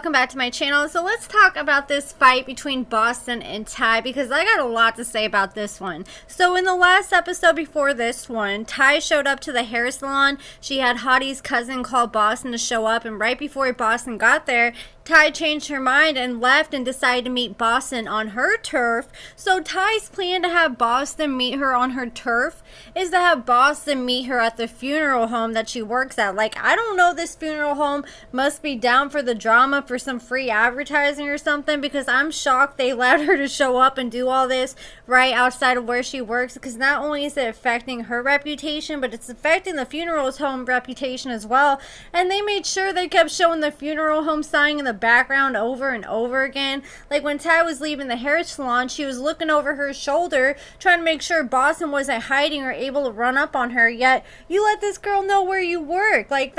welcome back to my channel. So let's talk about this fight between Boston and Tai, because I got a lot to say about this one. So in the last episode before this one, Tai showed up to the hair salon. She had Hottie's cousin call Boston to show up, and right before Boston got there, Tai changed her mind and left and decided to meet Boston on her turf. So Tai's plan to have Boston meet her on her turf is to have Boston meet her at the funeral home that she works at. Like, I don't know, this funeral home must be down for the drama for some free advertising or something, because I'm shocked they allowed her to show up and do all this right outside of where she works, because not only is it affecting her reputation, but it's affecting the funeral home reputation as well. And they made sure they kept showing the funeral home sign in the background over and over again. Like when Tai was leaving the hair salon, she was looking over her shoulder trying to make sure Boston wasn't hiding or able to run up on her, yet you let this girl know where you work. Like,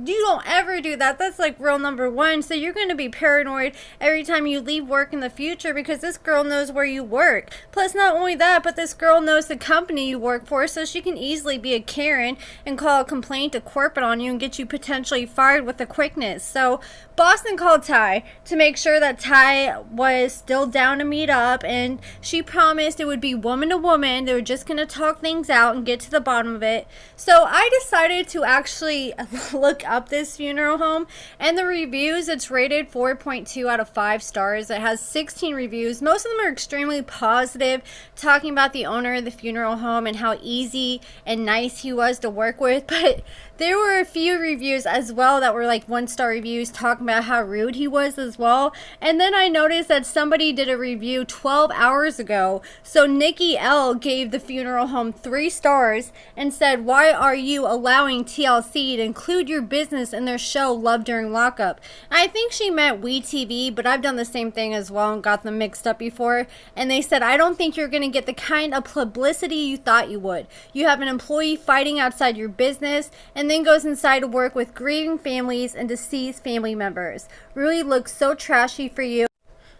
you don't ever do that. That's like rule number one. So you're going to be paranoid every time you leave work in the future, because this girl knows where you work. Plus, not only that, but this girl knows the company you work for, so she can easily be a Karen and call a complaint to corporate on you and get you potentially fired with a quickness. So Boston called Tai to make sure that Tai was still down to meet up, and she promised it would be woman to woman. They were just going to talk things out and get to the bottom of it. So I decided to actually look up this funeral home, and the reviews, it's rated 4.2 out of 5 stars. It has 16 reviews. Most of them are extremely positive, talking about the owner of the funeral home and how easy and nice he was to work with. But there were a few reviews as well that were like 1-star reviews, talking about how rude he was as well. And then I noticed that somebody did a review 12 hours ago. So Nikki L gave the funeral home 3 stars and said, "Why are you allowing TLC to include your business in their show Love During Lockup?" And I think she meant wetv, but I've done the same thing as well and got them mixed up before. And they said, "I don't think you're going to get the kind of publicity you thought you would. You have an employee fighting outside your business and then goes inside to work with grieving families and deceased family members. Really looks so trashy for you."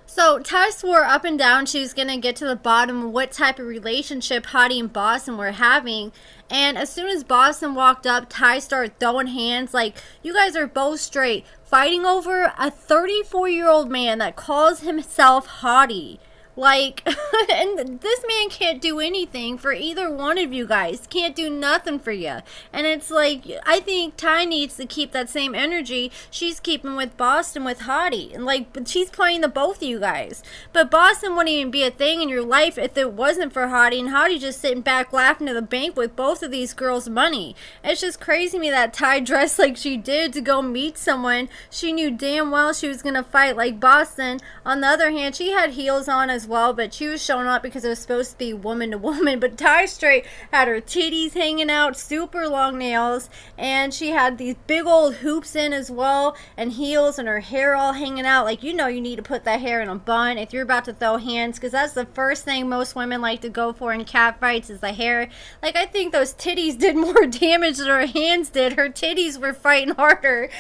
So Tai swore up and down she was going to get to the bottom of what type of relationship Hottie and Boston were having. And as soon as Boston walked up, Tai started throwing hands like, "You guys are both straight, fighting over a 34-year-old man that calls himself Hottie." Like, and this man can't do anything for either one of you guys. Can't do nothing for you. And it's like, I think Tai needs to keep that same energy she's keeping with Boston with Hottie. And like, she's playing the both of you guys. But Boston wouldn't even be a thing in your life if it wasn't for Hottie. And Hottie just sitting back laughing to the bank with both of these girls' money. It's just crazy to me that Tai dressed like she did to go meet someone she knew damn well she was going to fight, like Boston. On the other hand, she had heels on as well, but she was showing up because it was supposed to be woman to woman. But Tai straight had her titties hanging out, super long nails, and she had these big old hoops in as well, and heels, and her hair all hanging out. Like, you know, you need to put that hair in a bun if you're about to throw hands, because that's the first thing most women like to go for in cat fights is the hair. Like, I think those titties did more damage than her hands did. Her titties were fighting harder.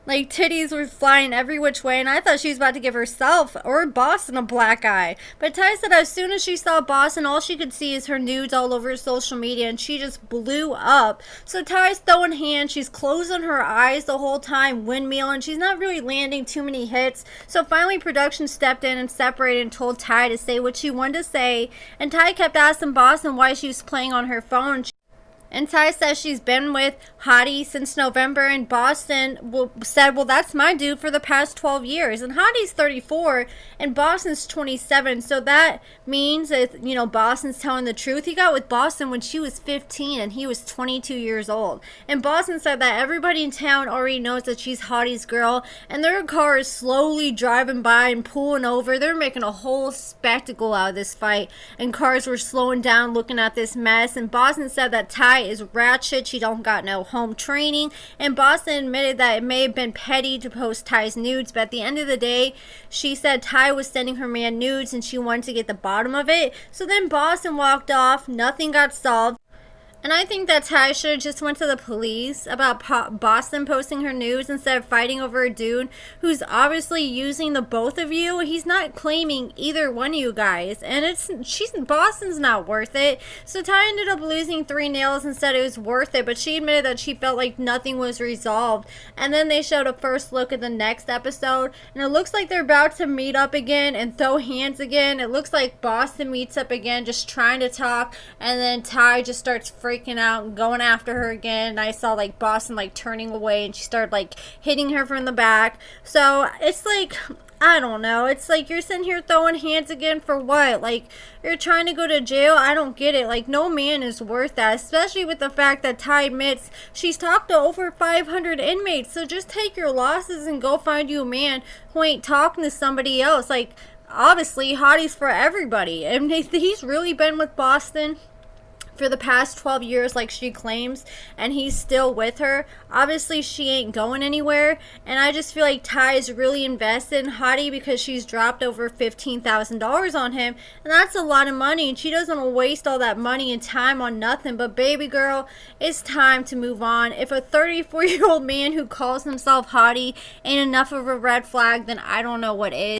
Like, titties were flying every which way, and I thought she was about to give herself or Boston a black eye. But Tai said as soon as she saw Boston, all she could see is her nudes all over social media, and she just blew up. So Tai's throwing hands, she's closing her eyes the whole time, windmill, and she's not really landing too many hits. So finally production stepped in and separated and told Tai to say what she wanted to say, and Tai kept asking Boston why she was playing on her phone. And Tai says she's been with Hottie since November, and Boston said, "Well, that's my dude for the past 12 years. And Hottie's 34 and Boston's 27. So that means that, you know, Boston's telling the truth. He got with Boston when she was 15 and he was 22 years old. And Boston said that everybody in town already knows that she's Hottie's girl, and their car is slowly driving by and pulling over. They're making a whole spectacle out of this fight, and cars were slowing down looking at this mess. And Boston said that Tai is ratchet, she don't got no home training, and Boston admitted that it may have been petty to post Tai's nudes, but at the end of the day, she said Tai was sending her man nudes and she wanted to get the bottom of it. So then Boston walked off, nothing got solved. And I think that Tai should have just went to the police about Boston posting her news instead of fighting over a dude who's obviously using the both of you. He's not claiming either one of you guys, and Boston's not worth it. So Tai ended up losing 3 nails and said it was worth it, but she admitted that she felt like nothing was resolved. And then they showed a first look at the next episode, and it looks like they're about to meet up again and throw hands again. It looks like Boston meets up again, just trying to talk, and then Tai just starts freaking out and going after her again. And I saw like Boston like turning away, and she started like hitting her from the back. So it's like, I don't know. It's like you're sitting here throwing hands again for what? Like, you're trying to go to jail? I don't get it. Like, no man is worth that, especially with the fact that Tai admits she's talked to over 500 inmates. So just take your losses and go find you a man who ain't talking to somebody else. Like, obviously, Hottie's for everybody. And he's really been with Boston for the past 12 years like she claims, and he's still with her. Obviously she ain't going anywhere, and I just feel like Tai is really invested in Hottie because she's dropped over $15,000 on him, and that's a lot of money, and she doesn't want to waste all that money and time on nothing. But baby girl, it's time to move on. If a 34-year-old man who calls himself Hottie ain't enough of a red flag, then I don't know what is.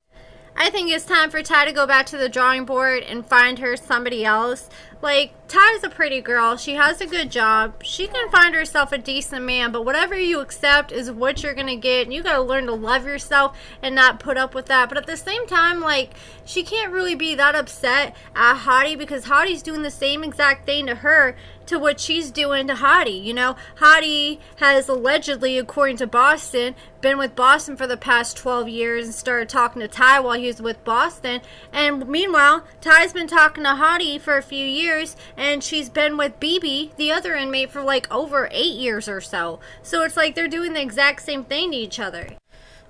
I think it's time for Tai to go back to the drawing board and find her somebody else. Like, Tai's a pretty girl. She has a good job. She can find herself a decent man, but whatever you accept is what you're gonna get, and you gotta learn to love yourself and not put up with that. But at the same time, like, she can't really be that upset at Hottie because Hottie's doing the same exact thing to her to what she's doing to Hottie. You know, Hottie has allegedly, according to Boston, been with Boston for the past 12 years and started talking to Tai while he was with Boston. And meanwhile, Tai's been talking to Hottie for a few years, and she's been with BB, the other inmate, for like over 8 years or so. So it's like they're doing the exact same thing to each other.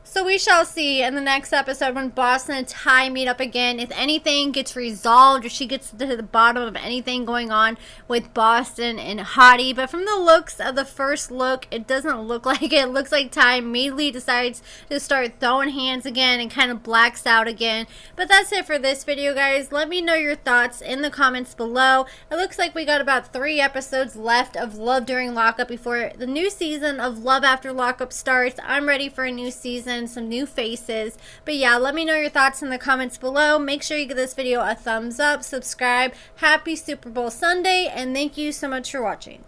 So we shall see in the next episode when Boston and Tai meet up again, if anything gets resolved, or she gets to the bottom of anything going on with Boston and Hottie. But from the looks of the first look, it doesn't look like it. It looks like Tai immediately decides to start throwing hands again and kind of blacks out again. But that's it for this video, guys. Let me know your thoughts in the comments below. It looks like we got about 3 episodes left of Love During Lockup before the new season of Love After Lockup starts. I'm ready for a new season, some new faces. But yeah, let me know your thoughts in the comments below. Make sure you give this video a thumbs up, subscribe. Happy Super Bowl Sunday, and thank you so much for watching.